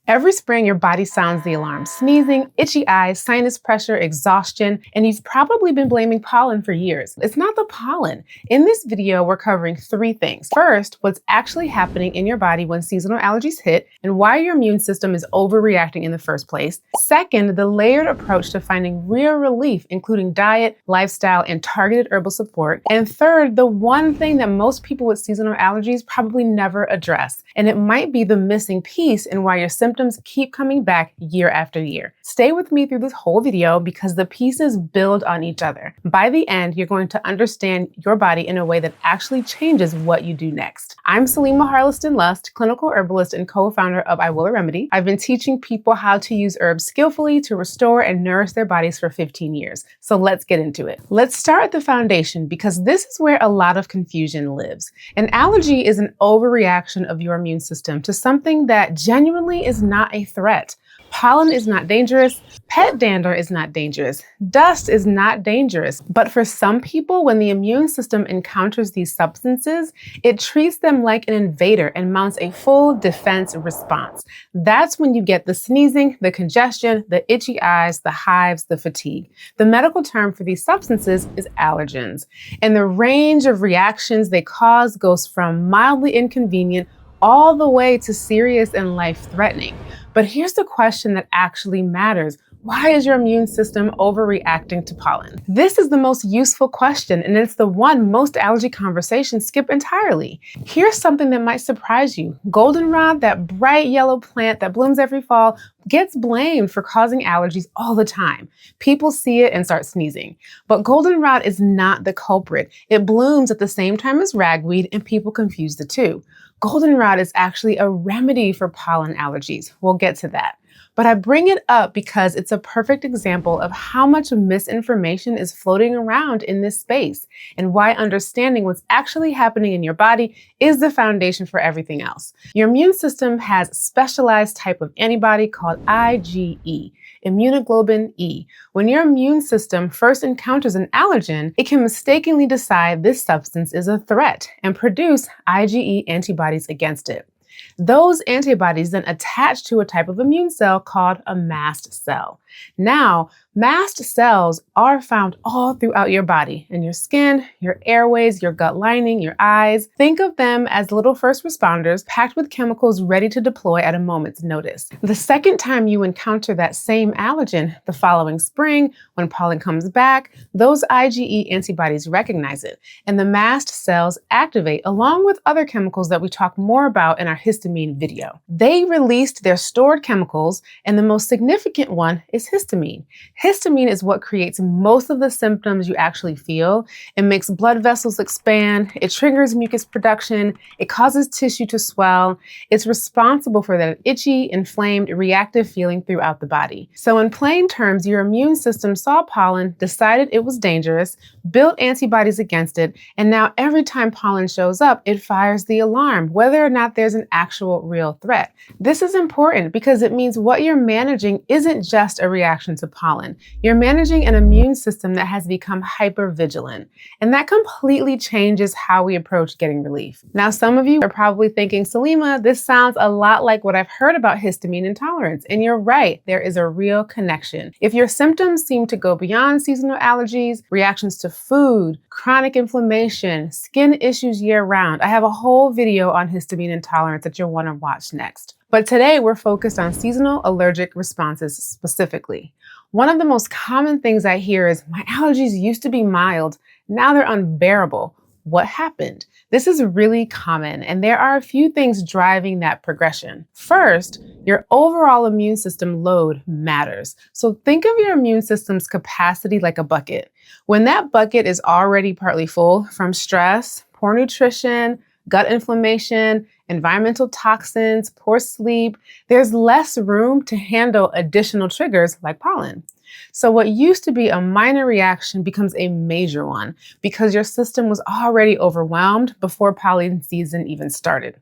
Every spring, your body sounds the alarm. Sneezing, itchy eyes, sinus pressure, exhaustion, and you've probably been blaming pollen for years. It's not the pollen. In this video, we're covering three things. First, what's actually happening in your body when seasonal allergies hit and why your immune system is overreacting in the first place. Second, the layered approach to finding real relief, including diet, lifestyle, and targeted herbal support. And third, the one thing that most people with seasonal allergies probably never address, and it might be the missing piece in why your symptoms keep coming back year after year. Stay with me through this whole video because the pieces build on each other. By the end, you're going to understand your body in a way that actually changes what you do next. I'm Selima Harleston Lust, clinical herbalist and co-founder of I Will a Remedy. I've been teaching people how to use herbs skillfully to restore and nourish their bodies for 15 years. So let's get into it. Let's start at the foundation because this is where a lot of confusion lives. An allergy is an overreaction of your immune system to something that genuinely is not a threat. Pollen is not dangerous. Pet dander is not dangerous. Dust is not dangerous. But for some people, when the immune system encounters these substances, it treats them like an invader and mounts a full defense response. That's when you get the sneezing, the congestion, the itchy eyes, the hives, the fatigue. The medical term for these substances is allergens. And the range of reactions they cause goes from mildly inconvenient all the way to serious and life-threatening. But here's the question that actually matters. Why is your immune system overreacting to pollen? This is the most useful question, and it's the one most allergy conversations skip entirely. Here's something that might surprise you. Goldenrod, that bright yellow plant that blooms every fall, gets blamed for causing allergies all the time. People see it and start sneezing. But goldenrod is not the culprit. It blooms at the same time as ragweed, and people confuse the two. Goldenrod is actually a remedy for pollen allergies. We'll get to that. But I bring it up because it's a perfect example of how much misinformation is floating around in this space and why understanding what's actually happening in your body is the foundation for everything else. Your immune system has a specialized type of antibody called IgE, immunoglobulin E. When your immune system first encounters an allergen, it can mistakenly decide this substance is a threat and produce IgE antibodies against it. Those antibodies then attach to a type of immune cell called a mast cell. Now, mast cells are found all throughout your body, in your skin, your airways, your gut lining, your eyes. Think of them as little first responders packed with chemicals ready to deploy at a moment's notice. The second time you encounter that same allergen, the following spring, when pollen comes back, those IgE antibodies recognize it, and the mast cells activate along with other chemicals that we talk more about in our histamine video. They released their stored chemicals, and the most significant one is histamine. Histamine is what creates most of the symptoms you actually feel. It makes blood vessels expand, it triggers mucus production, it causes tissue to swell. It's responsible for that itchy, inflamed, reactive feeling throughout the body. So in plain terms, your immune system saw pollen, decided it was dangerous, built antibodies against it, and now every time pollen shows up, it fires the alarm, whether or not there's an actual real threat. This is important because it means what you're managing isn't just a reaction to pollen. You're managing an immune system that has become hypervigilant, and that completely changes how we approach getting relief. Now, some of you are probably thinking, Selima, this sounds a lot like what I've heard about histamine intolerance, and you're right, there is a real connection. If your symptoms seem to go beyond seasonal allergies, reactions to food, chronic inflammation, skin issues year-round, I have a whole video on histamine intolerance that you'll want to watch next. But today we're focused on seasonal allergic responses specifically. One of the most common things I hear is, my allergies used to be mild, now they're unbearable. What happened? This is really common, and there are a few things driving that progression. First, your overall immune system load matters. So think of your immune system's capacity like a bucket. When that bucket is already partly full from stress, poor nutrition, gut inflammation, environmental toxins, poor sleep, there's less room to handle additional triggers like pollen. So what used to be a minor reaction becomes a major one because your system was already overwhelmed before pollen season even started.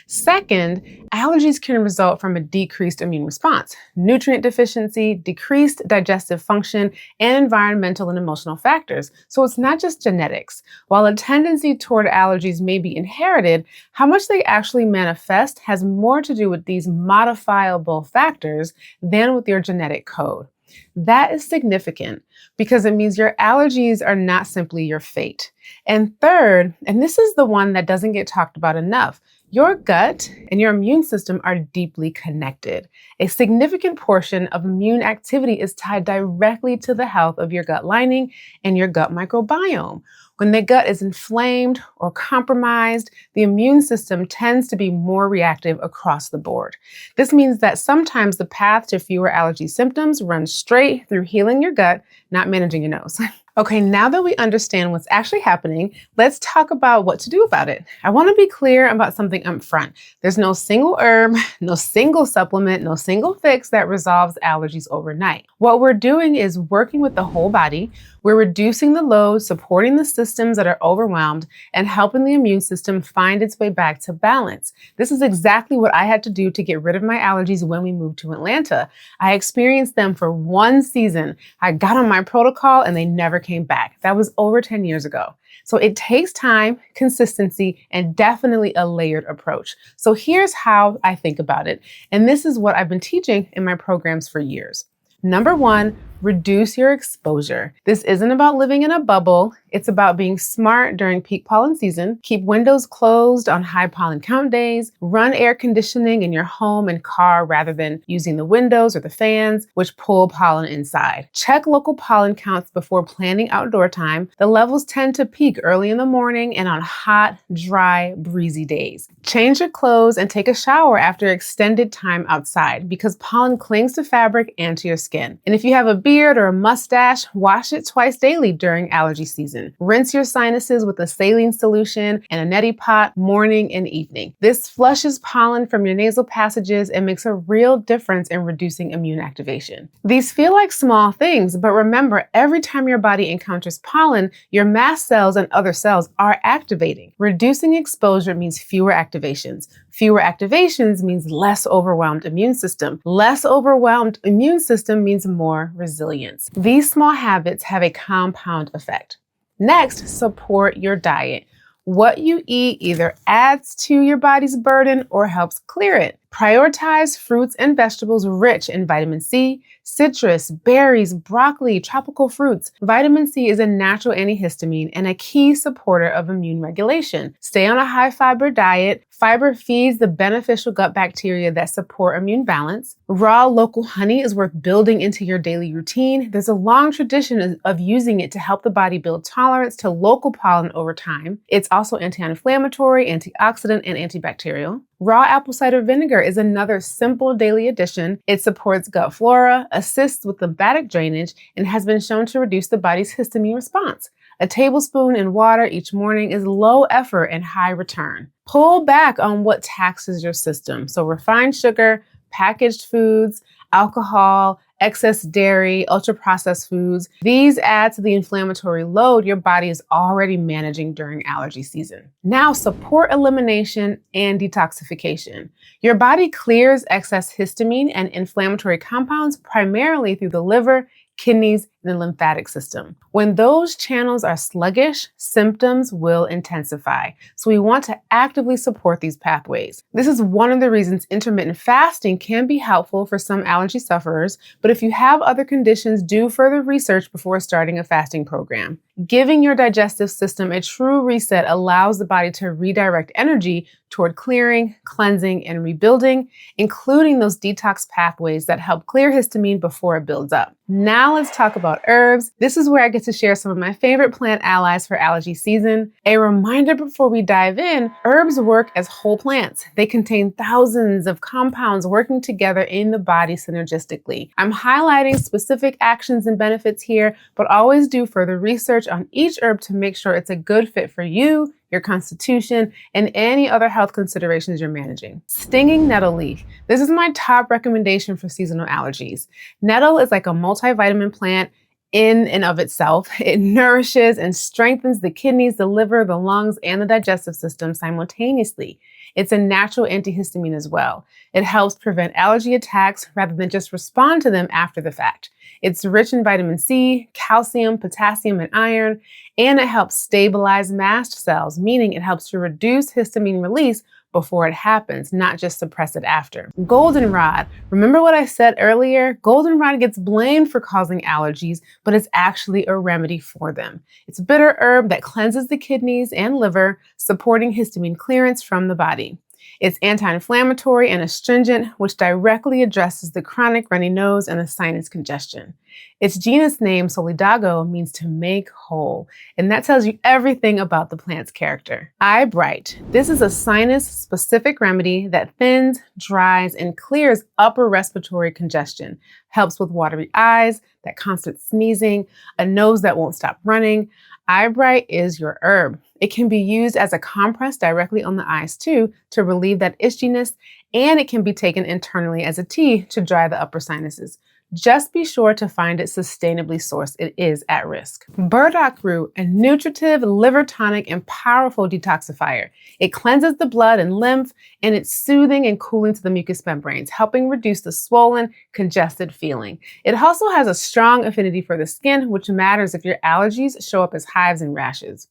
Second, allergies can result from a decreased immune response, nutrient deficiency, decreased digestive function, and environmental and emotional factors. So it's not just genetics. While a tendency toward allergies may be inherited, how much they actually manifest has more to do with these modifiable factors than with your genetic code. That is significant because it means your allergies are not simply your fate. And third, and this is the one that doesn't get talked about enough, your gut and your immune system are deeply connected. A significant portion of immune activity is tied directly to the health of your gut lining and your gut microbiome. When the gut is inflamed or compromised, the immune system tends to be more reactive across the board. This means that sometimes the path to fewer allergy symptoms runs straight through healing your gut, not managing your nose. Okay, now that we understand what's actually happening, let's talk about what to do about it. I want to be clear about something up front. There's no single herb, no single supplement, no single fix that resolves allergies overnight. What we're doing is working with the whole body. We're reducing the load, supporting the systems that are overwhelmed, and helping the immune system find its way back to balance. This is exactly what I had to do to get rid of my allergies when we moved to Atlanta. I experienced them for one season. I got on my protocol and they never came back. That was over 10 years ago. So it takes time, consistency, and definitely a layered approach. So here's how I think about it. And this is what I've been teaching in my programs for years. Number one, reduce your exposure. This isn't about living in a bubble. It's about being smart during peak pollen season. Keep windows closed on high pollen count days. Run air conditioning in your home and car rather than using the windows or the fans, which pull pollen inside. Check local pollen counts before planning outdoor time. The levels tend to peak early in the morning and on hot, dry, breezy days. Change your clothes and take a shower after extended time outside because pollen clings to fabric and to your skin. And if you have a beard or a mustache, wash it twice daily during allergy season. Rinse your sinuses with a saline solution and a neti pot morning and evening. This flushes pollen from your nasal passages and makes a real difference in reducing immune activation. These feel like small things, but remember, every time your body encounters pollen, your mast cells and other cells are activating. Reducing exposure means fewer activations. Fewer activations means less overwhelmed immune system. Less overwhelmed immune system means more resilience. These small habits have a compound effect. Next, support your diet. What you eat either adds to your body's burden or helps clear it. Prioritize fruits and vegetables rich in vitamin C, citrus, berries, broccoli, tropical fruits. Vitamin C is a natural antihistamine and a key supporter of immune regulation. Stay on a high fiber diet. Fiber feeds the beneficial gut bacteria that support immune balance. Raw local honey is worth building into your daily routine. There's a long tradition of using it to help the body build tolerance to local pollen over time. It's also anti-inflammatory, antioxidant, and antibacterial. Raw apple cider vinegar is another simple daily addition. It supports gut flora, assists with lymphatic drainage, and has been shown to reduce the body's histamine response. A tablespoon in water each morning is low effort and high return. Pull back on what taxes your system. So refined sugar, packaged foods, alcohol, excess dairy, ultra-processed foods. These add to the inflammatory load your body is already managing during allergy season. Now, support elimination and detoxification. Your body clears excess histamine and inflammatory compounds primarily through the liver, kidneys, and the lymphatic system. When those channels are sluggish, symptoms will intensify. So we want to actively support these pathways. This is one of the reasons intermittent fasting can be helpful for some allergy sufferers, but if you have other conditions, do further research before starting a fasting program. Giving your digestive system a true reset allows the body to redirect energy toward clearing, cleansing, and rebuilding, including those detox pathways that help clear histamine before it builds up. Now let's talk about herbs. This is where I get to share some of my favorite plant allies for allergy season. A reminder before we dive in, herbs work as whole plants. They contain thousands of compounds working together in the body synergistically. I'm highlighting specific actions and benefits here, but always do further research on each herb to make sure it's a good fit for you, your constitution, and any other health considerations you're managing. Stinging nettle leaf. This is my top recommendation for seasonal allergies. Nettle is like a multivitamin plant in and of itself. It nourishes and strengthens the kidneys, the liver, the lungs, and the digestive system simultaneously. It's a natural antihistamine as well. It helps prevent allergy attacks rather than just respond to them after the fact. It's rich in vitamin C, calcium, potassium, and iron, and it helps stabilize mast cells, meaning it helps to reduce histamine release before it happens, not just suppress it after. Goldenrod. Remember what I said earlier? Goldenrod gets blamed for causing allergies, but it's actually a remedy for them. It's a bitter herb that cleanses the kidneys and liver, supporting histamine clearance from the body. It's anti-inflammatory and astringent, which directly addresses the chronic runny nose and the sinus congestion. Its genus name, Solidago, means to make whole, and that tells you everything about the plant's character. Eye Bright. This is a sinus-specific remedy that thins, dries, and clears upper respiratory congestion. Helps with watery eyes, that constant sneezing, a nose that won't stop running. Eye Bright is your herb. It can be used as a compress directly on the eyes too to relieve that itchiness, and it can be taken internally as a tea to dry the upper sinuses. Just be sure to find it sustainably sourced. It is at risk. Burdock root, a nutritive, liver tonic, and powerful detoxifier. It cleanses the blood and lymph, and it's soothing and cooling to the mucous membranes, helping reduce the swollen, congested feeling. It also has a strong affinity for the skin, which matters if your allergies show up as hives and rashes.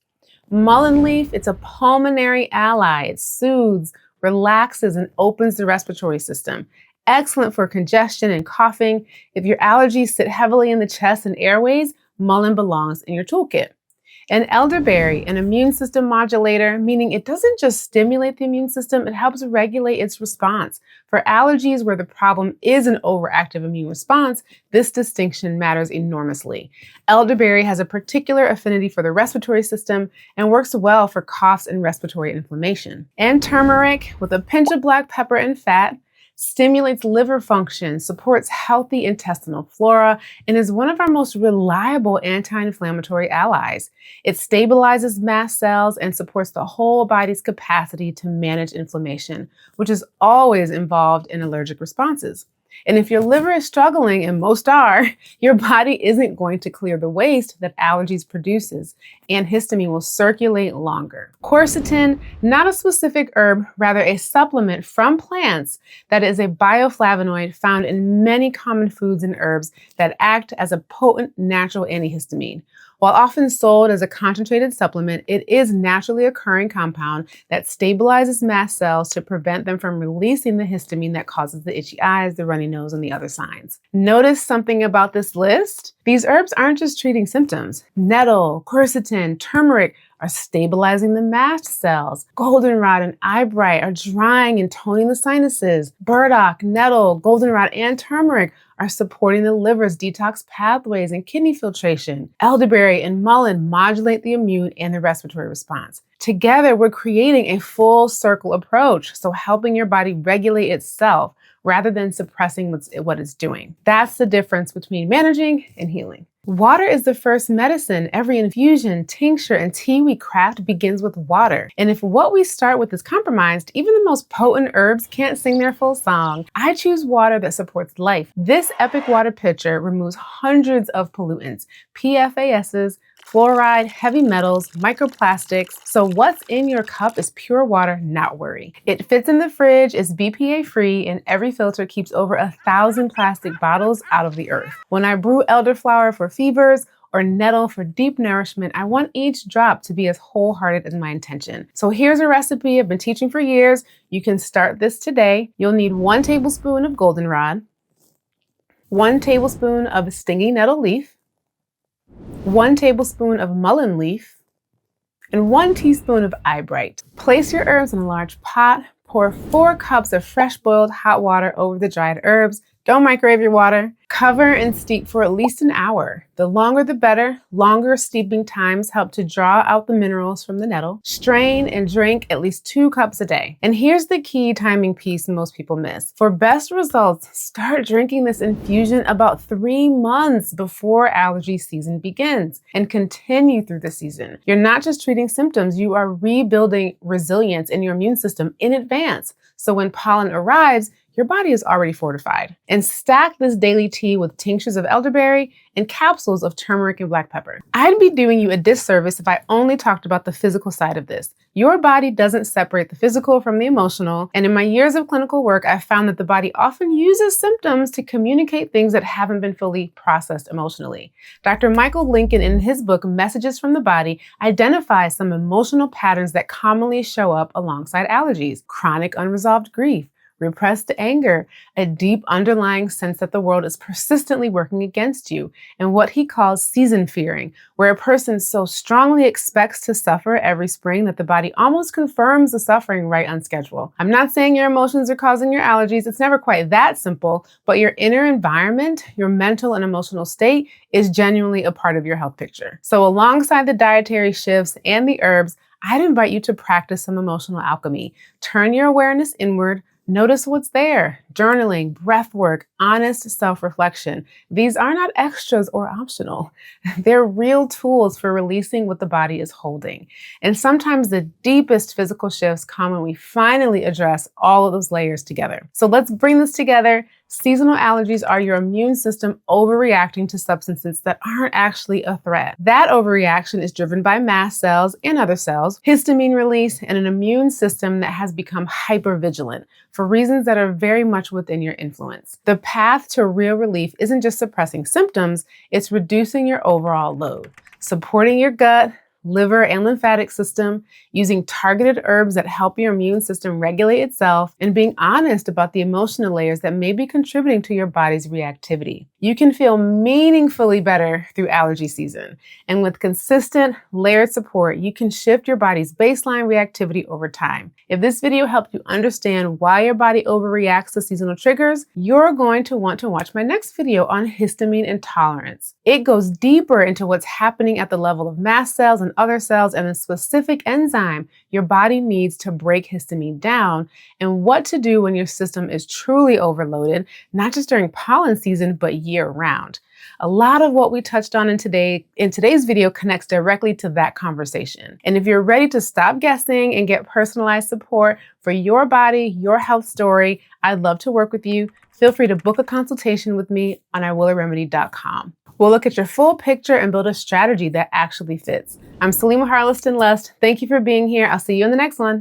Mullein leaf, it's a pulmonary ally. It soothes, relaxes, and opens the respiratory system. Excellent for congestion and coughing. If your allergies sit heavily in the chest and airways, mullein belongs in your toolkit. And elderberry, an immune system modulator, meaning it doesn't just stimulate the immune system, it helps regulate its response. For allergies where the problem is an overactive immune response, this distinction matters enormously. Elderberry has a particular affinity for the respiratory system and works well for coughs and respiratory inflammation. And turmeric, with a pinch of black pepper and fat, stimulates liver function, supports healthy intestinal flora, and is one of our most reliable anti-inflammatory allies. It stabilizes mast cells and supports the whole body's capacity to manage inflammation, which is always involved in allergic responses. And if your liver is struggling, and most are, your body isn't going to clear the waste that allergies produces, and histamine will circulate longer. Quercetin, not a specific herb, rather a supplement from plants that is a bioflavonoid found in many common foods and herbs that act as a potent natural antihistamine. While often sold as a concentrated supplement, it is naturally occurring compound that stabilizes mast cells to prevent them from releasing the histamine that causes the itchy eyes, the runny nose, and the other signs. Notice something about this list? These herbs aren't just treating symptoms. Nettle, quercetin, turmeric are stabilizing the mast cells. Goldenrod and eyebright are drying and toning the sinuses. Burdock, nettle, goldenrod, and turmeric are supporting the liver's detox pathways and kidney filtration. Elderberry and mullein modulate the immune and the respiratory response. Together, we're creating a full circle approach, so helping your body regulate itself rather than suppressing what it's doing. That's the difference between managing and healing. Water is the first medicine. Every infusion, tincture, and tea we craft begins with water. And if what we start with is compromised, even the most potent herbs can't sing their full song. I choose water that supports life. This epic water pitcher removes hundreds of pollutants, PFASs, fluoride, heavy metals, microplastics. So what's in your cup is pure water, not worry. It fits in the fridge, is BPA free, and every filter keeps over 1,000 plastic bottles out of the earth. When I brew elderflower for fevers or nettle for deep nourishment, I want each drop to be as wholehearted as my intention. So here's a recipe I've been teaching for years. You can start this today. You'll need 1 tablespoon of goldenrod, 1 tablespoon of stinging nettle leaf, 1 tablespoon of mullein leaf, and 1 teaspoon of eyebright. Place your herbs in a large pot. Pour 4 cups of fresh boiled hot water over the dried herbs. Don't microwave your water. Cover and steep for at least an hour. The longer the better. Longer steeping times help to draw out the minerals from the nettle. Strain and drink at least 2 cups a day. And here's the key timing piece most people miss. For best results, start drinking this infusion about 3 months before allergy season begins and continue through the season. You're not just treating symptoms, you are rebuilding resilience in your immune system in advance. So when pollen arrives, your body is already fortified. And stack this daily tea with tinctures of elderberry and capsules of turmeric and black pepper. I'd be doing you a disservice if I only talked about the physical side of this. Your body doesn't separate the physical from the emotional, and in my years of clinical work, I've found that the body often uses symptoms to communicate things that haven't been fully processed emotionally. Dr. Michael Lincoln, in his book, Messages from the Body, identifies some emotional patterns that commonly show up alongside allergies: chronic unresolved grief, repressed anger, a deep underlying sense that the world is persistently working against you, and what he calls season fearing, where a person so strongly expects to suffer every spring that the body almost confirms the suffering right on schedule. I'm not saying your emotions are causing your allergies. It's never quite that simple, but your inner environment, your mental and emotional state is genuinely a part of your health picture. So alongside the dietary shifts and the herbs, I'd invite you to practice some emotional alchemy. Turn your awareness inward. Notice what's there. Journaling, breath work, honest self-reflection. These are not extras or optional. They're real tools for releasing what the body is holding. And sometimes the deepest physical shifts come when we finally address all of those layers together. So let's bring this together. Seasonal allergies are your immune system overreacting to substances that aren't actually a threat. That overreaction is driven by mast cells and other cells, histamine release, and an immune system that has become hypervigilant for reasons that are very much within your influence. The path to real relief isn't just suppressing symptoms, it's reducing your overall load, supporting your gut, liver, and lymphatic system, using targeted herbs that help your immune system regulate itself, and being honest about the emotional layers that may be contributing to your body's reactivity. You can feel meaningfully better through allergy season. And with consistent, layered support, you can shift your body's baseline reactivity over time. If this video helped you understand why your body overreacts to seasonal triggers, you're going to want to watch my next video on histamine intolerance. It goes deeper into what's happening at the level of mast cells and other cells and the specific enzyme your body needs to break histamine down, and what to do when your system is truly overloaded, not just during pollen season, but year-round. A lot of what we touched on in today's video connects directly to that conversation. And if you're ready to stop guessing and get personalized support for your body, your health story, I'd love to work with you. Feel free to book a consultation with me on iwillaremedy.com. We'll look at your full picture and build a strategy that actually fits. I'm Selima Harleston Lust. Thank you for being here. I'll see you in the next one.